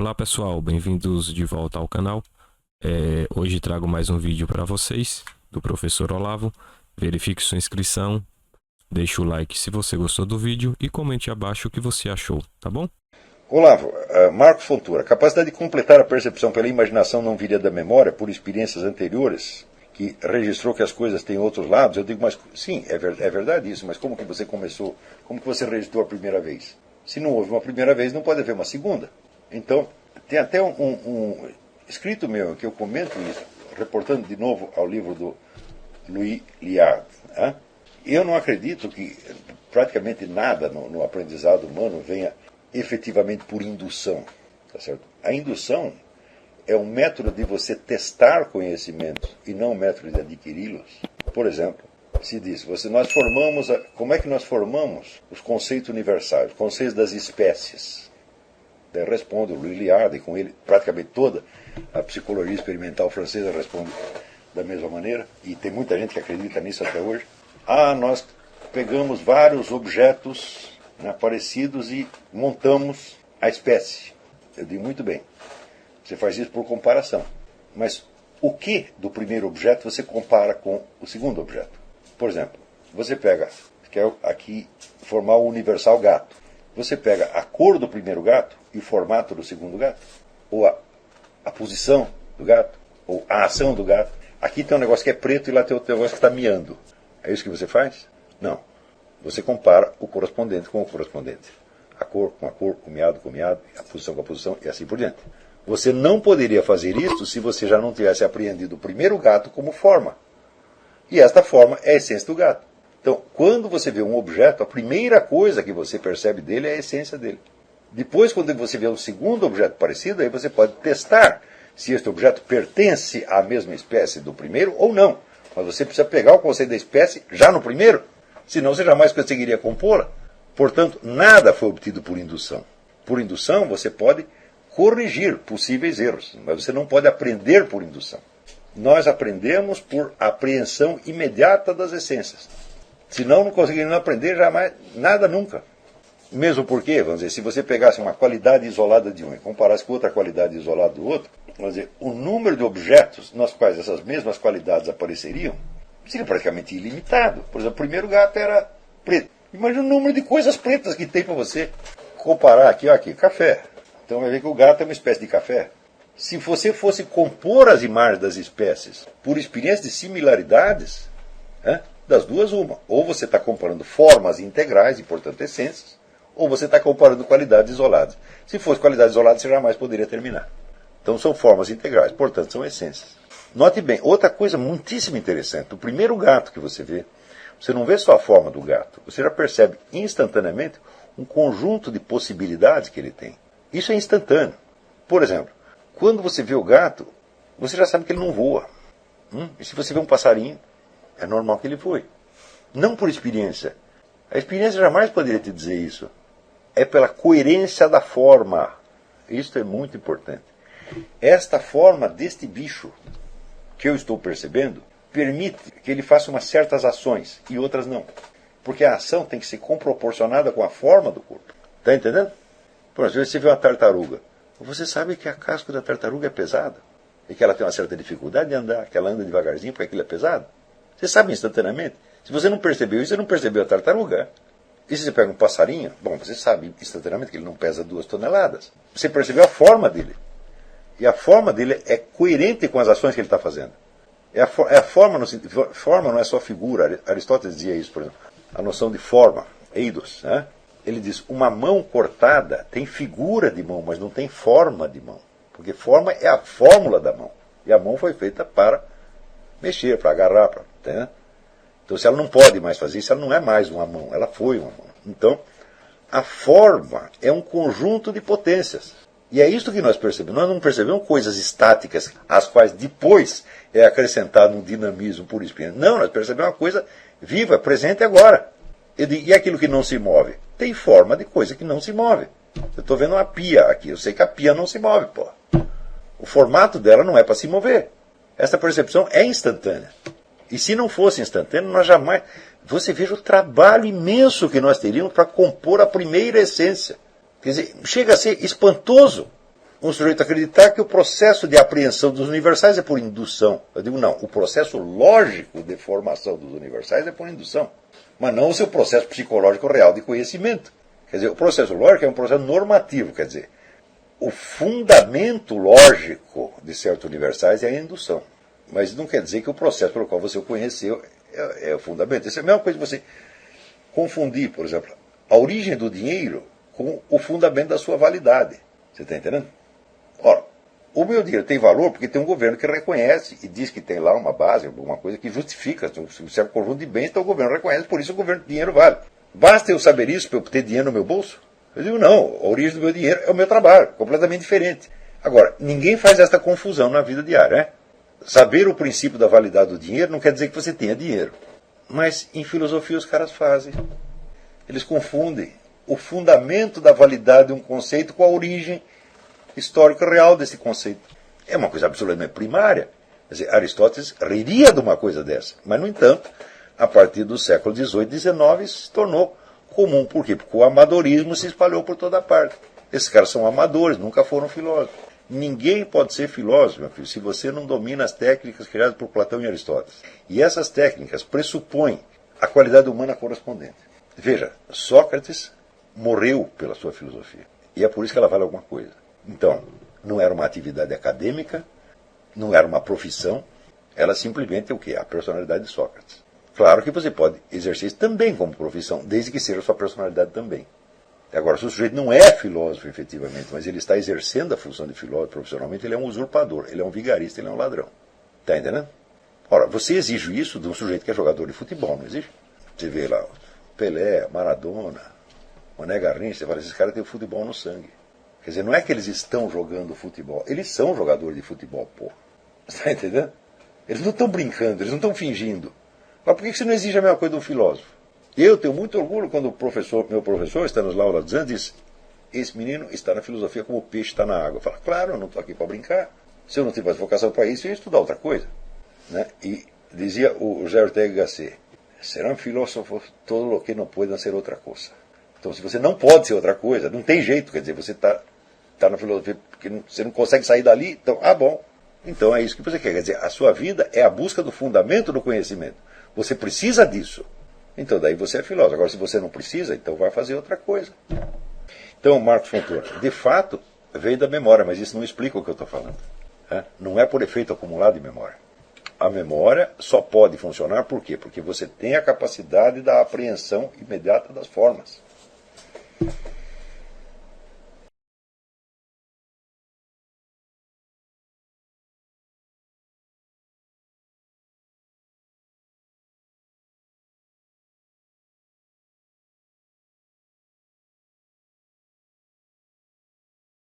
Olá pessoal, bem-vindos de volta ao canal. Hoje trago mais um vídeo para vocês do professor Olavo. Verifique sua inscrição, deixe o like se você gostou do vídeo e comente abaixo o que você achou, tá bom? Olavo, Marcos Fontoura, a capacidade de completar a percepção pela imaginação não viria da memória, por experiências anteriores, que registrou que as coisas têm outros lados? Eu digo, mas sim, é verdade isso, mas como que você começou, como que você registrou a primeira vez? Se não houve uma primeira vez, não pode haver uma segunda. Então, tem até um escrito meu, que eu comento isso, reportando de novo ao livro do Louis Liard. Né? Eu não acredito que praticamente nada no aprendizado humano venha efetivamente por indução. Tá certo? A indução é um método de você testar conhecimentos e não um método de adquiri-los. Por exemplo, se diz, como é que nós formamos os conceitos universais, os conceitos das espécies? Daí responde o Louis Liard, e com ele praticamente toda a psicologia experimental francesa responde da mesma maneira, e tem muita gente que acredita nisso até hoje. Nós pegamos vários objetos parecidos e montamos a espécie. Eu digo, muito bem, você faz isso por comparação. Mas o que do primeiro objeto você compara com o segundo objeto? Por exemplo, você pega, quer aqui formar o universal gato. Você pega a cor do primeiro gato e o formato do segundo gato, ou a posição do gato, ou a ação do gato. Aqui tem um negócio que é preto e lá tem outro negócio que está miando. É isso que você faz? Não. Você compara o correspondente com o correspondente. A cor com a cor, o miado com o miado, a posição com a posição e assim por diante. Você não poderia fazer isso se você já não tivesse apreendido o primeiro gato como forma. E esta forma é a essência do gato. Então, quando você vê um objeto, a primeira coisa que você percebe dele é a essência dele. Depois, quando você vê um segundo objeto parecido, aí você pode testar se este objeto pertence à mesma espécie do primeiro ou não. Mas você precisa pegar o conceito da espécie já no primeiro, senão você jamais conseguiria compô-la. Portanto, nada foi obtido por indução. Por indução, você pode corrigir possíveis erros, mas você não pode aprender por indução. Nós aprendemos por apreensão imediata das essências. Senão não conseguiríamos aprender jamais, nada nunca. Mesmo porque, vamos dizer, se você pegasse uma qualidade isolada de um e comparasse com outra qualidade isolada do outro, vamos dizer, o número de objetos nos quais essas mesmas qualidades apareceriam seria praticamente ilimitado. Por exemplo, o primeiro gato era preto. Imagina o número de coisas pretas que tem para você comparar aqui, café. Então vai ver que o gato é uma espécie de café. Se você fosse compor as imagens das espécies por experiência de similaridades, das duas uma. Ou você está comparando formas integrais e, portanto, essências, ou você está comparando qualidades isoladas. Se fosse qualidades isoladas, você jamais poderia terminar. Então são formas integrais, portanto, são essências. Note bem, outra coisa muitíssimo interessante. O primeiro gato que você vê, você não vê só a forma do gato. Você já percebe instantaneamente um conjunto de possibilidades que ele tem. Isso é instantâneo. Por exemplo, quando você vê o gato, você já sabe que ele não voa. E se você vê um passarinho, é normal que ele voe. Não por experiência. A experiência jamais poderia te dizer isso. É pela coerência da forma. Isso é muito importante. Esta forma deste bicho que eu estou percebendo permite que ele faça umas certas ações e outras não. Porque a ação tem que ser comproporcionada com a forma do corpo. Está entendendo? Por exemplo, você vê uma tartaruga. Você sabe que a casca da tartaruga é pesada. E que ela tem uma certa dificuldade de andar, que ela anda devagarzinho porque aquilo é pesado. Você sabe instantaneamente. Se você não percebeu isso, você não percebeu a tartaruga. E se você pega um passarinho, bom, você sabe instantaneamente que ele não pesa 2 toneladas. Você percebeu a forma dele. E a forma dele é coerente com as ações que ele está fazendo. É a forma, forma não é só figura. Aristóteles dizia isso, por exemplo. A noção de forma, eidos. Ele diz, uma mão cortada tem figura de mão, mas não tem forma de mão. Porque forma é a fórmula da mão. E a mão foi feita para mexer, para agarrar, para... Então, se ela não pode mais fazer isso, ela não é mais uma mão, ela foi uma mão. Então, a forma é um conjunto de potências. E é isso que nós percebemos. Nós não percebemos coisas estáticas, às quais depois é acrescentado um dinamismo por experiência. Não, nós percebemos uma coisa viva, presente agora. E aquilo que não se move? Tem forma de coisa que não se move. Eu estou vendo uma pia aqui, eu sei que a pia não se move, pô. O formato dela não é para se mover. Essa percepção é instantânea. E se não fosse instantâneo, nós jamais... Você veja o trabalho imenso que nós teríamos para compor a primeira essência. Quer dizer, chega a ser espantoso. um sujeito acreditar que o processo de apreensão dos universais é por indução. Eu digo, não, o processo lógico de formação dos universais é por indução, mas não o seu processo psicológico real de conhecimento. Quer dizer, o processo lógico é um processo normativo, quer dizer, o fundamento lógico de certos universais é a indução. Mas não quer dizer que o processo pelo qual você o conheceu é o fundamento. Isso é a mesma coisa que você confundir, por exemplo, a origem do dinheiro com o fundamento da sua validade. Você está entendendo? Ora, o meu dinheiro tem valor porque tem um governo que reconhece e diz que tem lá uma base, alguma coisa que justifica, se é um conjunto de bens, então o governo reconhece, por isso o dinheiro vale. Basta eu saber isso para eu ter dinheiro no meu bolso? Eu digo, não, a origem do meu dinheiro é o meu trabalho, completamente diferente. Agora, ninguém faz esta confusão na vida diária, né? Saber o princípio da validade do dinheiro não quer dizer que você tenha dinheiro. Mas em filosofia os caras fazem. Eles confundem o fundamento da validade de um conceito com a origem histórica real desse conceito. É uma coisa absolutamente primária. Quer dizer, Aristóteles riria de uma coisa dessa. Mas, no entanto, a partir do século XVIII e XIX se tornou comum. Por quê? Porque o amadorismo se espalhou por toda parte. Esses caras são amadores, nunca foram filósofos. Ninguém pode ser filósofo, meu filho, se você não domina as técnicas criadas por Platão e Aristóteles. E essas técnicas pressupõem a qualidade humana correspondente. Veja, Sócrates morreu pela sua filosofia. E é por isso que ela vale alguma coisa. Então, não era uma atividade acadêmica, não era uma profissão, era simplesmente o quê? A personalidade de Sócrates. Claro que você pode exercer isso também como profissão, desde que seja a sua personalidade também. Agora, se o sujeito não é filósofo efetivamente, mas ele está exercendo a função de filósofo profissionalmente, ele é um usurpador, ele é um vigarista, ele é um ladrão. Está entendendo? Ora, você exige isso de um sujeito que é jogador de futebol, não exige? Você vê lá Pelé, Maradona, Mané Garrincha, você fala, esses caras têm o futebol no sangue. Quer dizer, não é que eles estão jogando futebol, eles são jogadores de futebol, pô. Está entendendo? Eles não estão brincando, eles não estão fingindo. Mas por que você não exige a mesma coisa de um filósofo? Eu tenho muito orgulho quando meu professor está nas aulas dos anos e diz, esse menino está na filosofia como o peixe está na água. Eu falo, claro, eu não estou aqui para brincar. Se eu não tivesse vocação para isso, eu ia estudar outra coisa. Né? E dizia o José Ortega y Gasset, serão filósofos todo o que não podem ser outra coisa. Então, se você não pode ser outra coisa, não tem jeito, quer dizer, você está na filosofia porque você não consegue sair dali, então, bom. Então é isso que você quer dizer, a sua vida é a busca do fundamento do conhecimento. Você precisa disso. Então daí você é filósofo. Agora se você não precisa, então vai fazer outra coisa. Então Marcos Fontoura, de fato, veio da memória, mas isso não explica o que eu estou falando. Não é por efeito acumulado de memória. A memória só pode funcionar por quê? Porque você tem a capacidade da apreensão imediata das formas.